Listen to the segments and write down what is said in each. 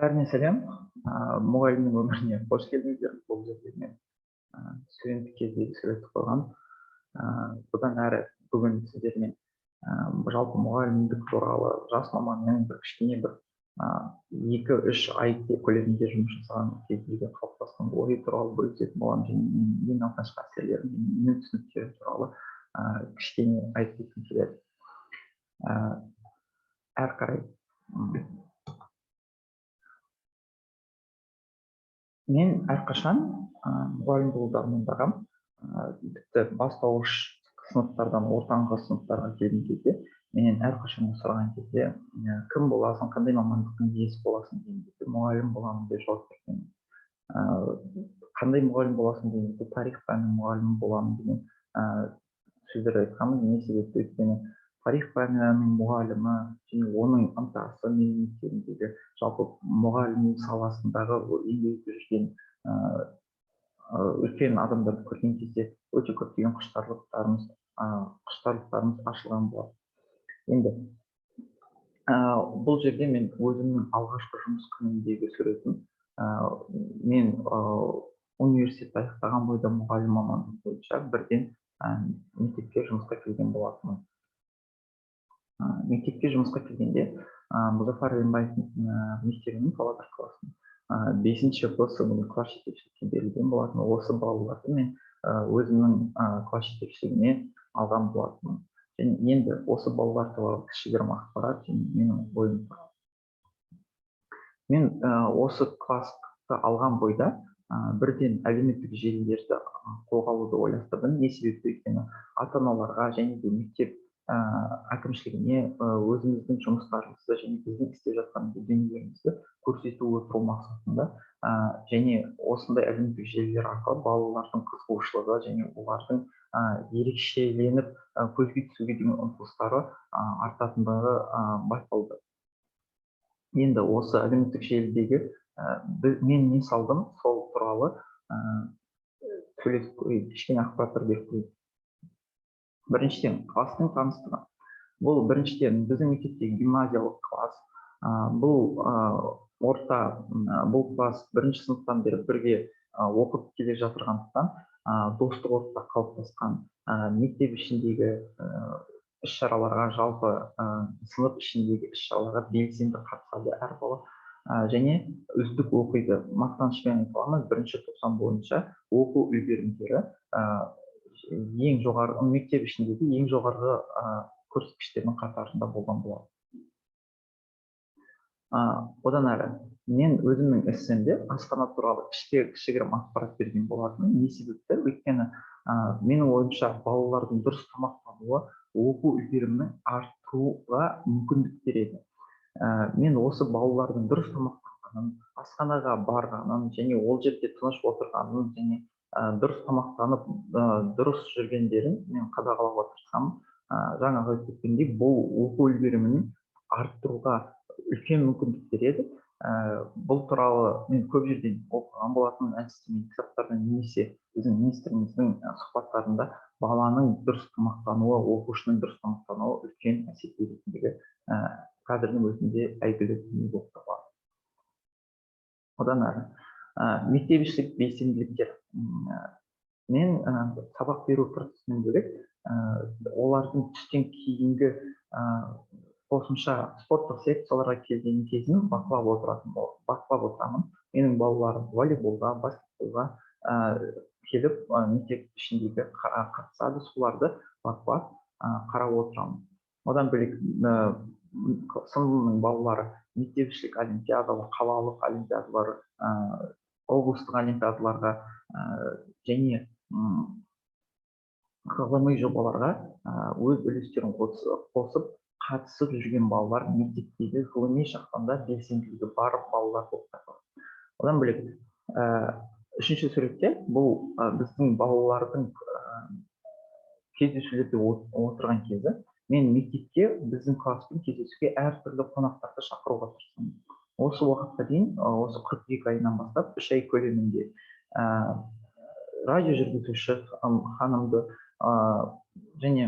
Бәріне сәлем. Мұғалімнің өміріне қош келдіңіздер. Бұл жерде мен студенттік кездегі суретті қойған. Бұдан әрі бүгін сіздермен жалпы мұғалімдік туралы жас маманның бір кішкене бір 2-3 ай көлемінде жұмыс жасаған кездегі қалыптасқан ой туралы бөлісетін боламын, және ең алғашқы әсерлерім, менің түсініктерім туралы кішкене айтып кеткім келеді. Әрі қарай мен әрқашан мұғалім болуды армандағам. Тіпті бастауыш сыныптардан ортаңғы сыныптарға келген кезде менен әрқашан сұраған кезде кім боласың, қандай мамандықтың иесі боласың деген кезде мұғалім боламын деп жауап берген. Қандай мұғалім боласың деген кезде тарих пәнінің мұғалімі боламын деген сөздер айтқанмын. Не себепті? Өйткені тарих пәнінің мұғалімі және оның ынтасы менің мектебімдегі жалпы мұғалім саласындағы еңбек етіп жүрген үлкен адамдарды көрген кезде өте көптеген құштарлықтарымыз ашылған болады. Енді бұл жерде мен өзімнің алғашқы жұмыс күнімдегі суретін мен университет аяқтаған бойда мұғалім мамандығы бойынша бірден мектепке жұмысқа келген болатынмын. Мектепке жұмысқа келгенде Мұзафар Әлімбаевтың мектебінің Павлодар қаласының 5-ші класының класс жетекшілікке берілген болатын. Осы балаларды мен өзімнің класс жетекшілігіне алған болатынмын. Және енді осы балалар туралы кішігірім ақпарат менің ойым туралы. Мен осы классты алған бойда бірден әлеуметтік желілерді қолға алуды ойластырдым. Не себепті? Өйткені ата-аналарға және де мектеп әкімшілігіне өзіміздің жұмыстарымызды және біздің істеп жатқан дүниелерімізді көрсету отыру мақсатында және осындай әлеуметтік желілер арқылы балалардың қызығушылығы және олардың ерекшеленіп көзге түсуге деген ұмтылыстары артатындығы байқалды. Енді осы әлеуметтік желідегі мен не салдым, сол туралы кішкене ақпараттар беріп қояйын. Біріншіден, класстың таныстығы. Бұл біріншіден біздің мектептегі гимназиялық класс. Бұл класс бірінші сыныптан бері бірге оқып келе жатырғандықтан достық орта қалыптасқан, мектеп ішіндегі іс-шараларға, жалпы сынып ішіндегі іс-шараларға белсенді қатысады әр бала. Және үздік оқиды. Мақтанышпен айта аламыз, бірінші тоқсан бойынша оқу үлгерімдері ең жоғарғы, мектеп ішіндегі ең жоғарғы көрсеткіштердің қатарында болған болады. Одан әрі, мен өзімнің эссемде Астана туралы кішігірім ақпарат берген болатын. Не себепті? Өйткені менің ойымша балалардың дұрыс тамақтануы оқу үлгерімінің артуға мүмкіндік береді. Мен осы балалардың дұрыс тамақтанғанын, асханаға барғанын және ол жерде тыныш отырғанын және дұрыс тамақтанып, дұрыс жүргендерін мен қадағалауға тырысамын. Жаңағы кеткендей, бұл оқу үлгерімін арттыруға үлкен мүмкіндік береді. Бұл туралы мен көп жерден оқыған болатын, әдістемелік кітаптарда немесе біздің министріміздің сұхбаттарында баланың дұрыс тамақтануы, оқушының дұрыс тамақтануы үлкен әсер ететіндігі қазірдің өзінде әйгілі дүние болып табылады. Одан әрі, мектепішілік белсенділіктер. Мен сабақ беру процесінен бөлек олардың түстен кейінгі қосымша спорттық секцияларға келген кезін бақылап отырамын. Менің балаларым волейболға, баскетболға келіп мектеп ішіндегі қатысады, соларды бақылап қарап отырамын. Одан бөлек сыныбымның балалары мектепішілік олимпиадалар, қалалық олимпиадалар, облыстық олимпиадаларға және ғылыми жобаларға өз үлестерін қосып қатысып жүрген балалар мектептегі ғылыми шақтанда белсенділігі бар балалар болып табылады. Одан бөлек, үшінші суретте бұл біздің балалардың кездесулерде отырған кезі. Мен мектепке біздің класспен кездесуге әртүрлі қонақтарды шақыруға тырысамын. Осы уақытқа дейін, осы қыркүйек айынан бастап 3 ай көлемінде радио жүргізуші ханымды және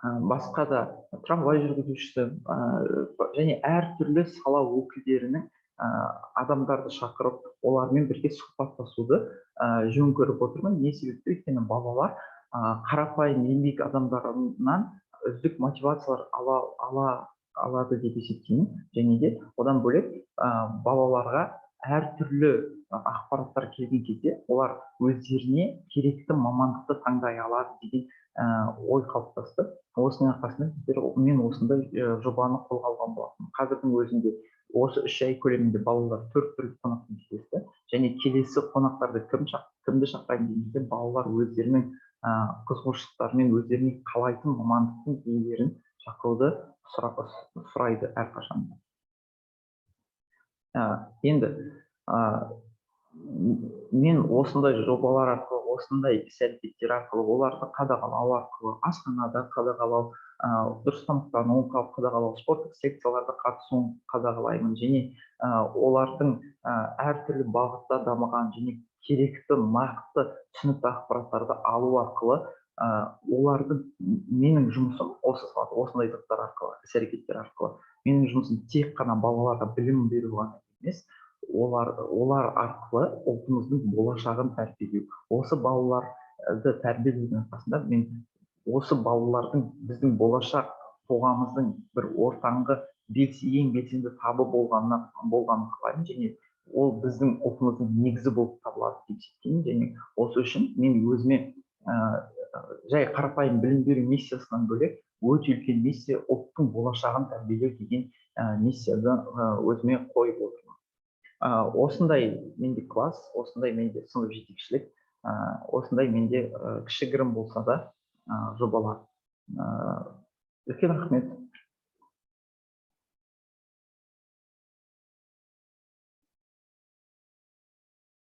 басқа да трамвай жүргізушісі және әртүрлі сала өкілдерінің адамдарды шақырып олармен бірге сұхбаттасуды жөн көріп отырмын. Не себепті? Өйткені балалар қарапайым еңбек адамдарынан үздік мотивациялар алады деп есептеймін. Және де одан бөлек балаларға әртүрлі ақпараттар келген кезде олар өздеріне керекті мамандықты таңдай алады деген ой қалыптасты. Осының арқасында мен осындай жобаны қолға алған болатынмын. Қазірдің өзінде осы 3 ай көлемінде балалар 4 түрлі қонақпен кездесті. Және келесі қонақтарды кімді шақырайын дегенде балалар өздерінің қызығушылықтарымен өздеріне қалайтын мамандықтың иелерін шақыруды сұрайды әрқашан. Енді мен осындай жобалар арқылы, осындай іс-әрекеттер арқылы, оларды қадағалау арқылы, асханада қадағалау, дұрыс тамақтануын қадағалау, спорттық секцияларға қатысуын қадағалаймын және олардың әртүрлі бағытта дамыған және керекті нақты түсінікті ақпараттарды алу арқылы олардың менің жұмысым осындай заттар арқылы, іс-әрекеттер арқылы менің жұмысым тек қана балаларға білім беру ғана емес, олар арқылы ұлтымыздың болашағын тәрбиелеу. Осы балаларды тәрбиелеудің арқасында мен осы балалардың біздің болашақ қоғамымыздың бір ортаңғы ең белсенді табы болғанын қалаймын және ол біздің ұлтымыздың негізі болып табылады деп есептеймін. Және осы үшін мен өзіме жай қарапайым білім беру миссиясынан бөлек өте үлкен миссия ұлттың болашағын тәрбиелеу деген миссияны өзіме қойып отырмын. Осындай менде класс, осындай менде сынып жетекшілік, осындай менде кішігірім болса да жобалар. Үлкен рахмет.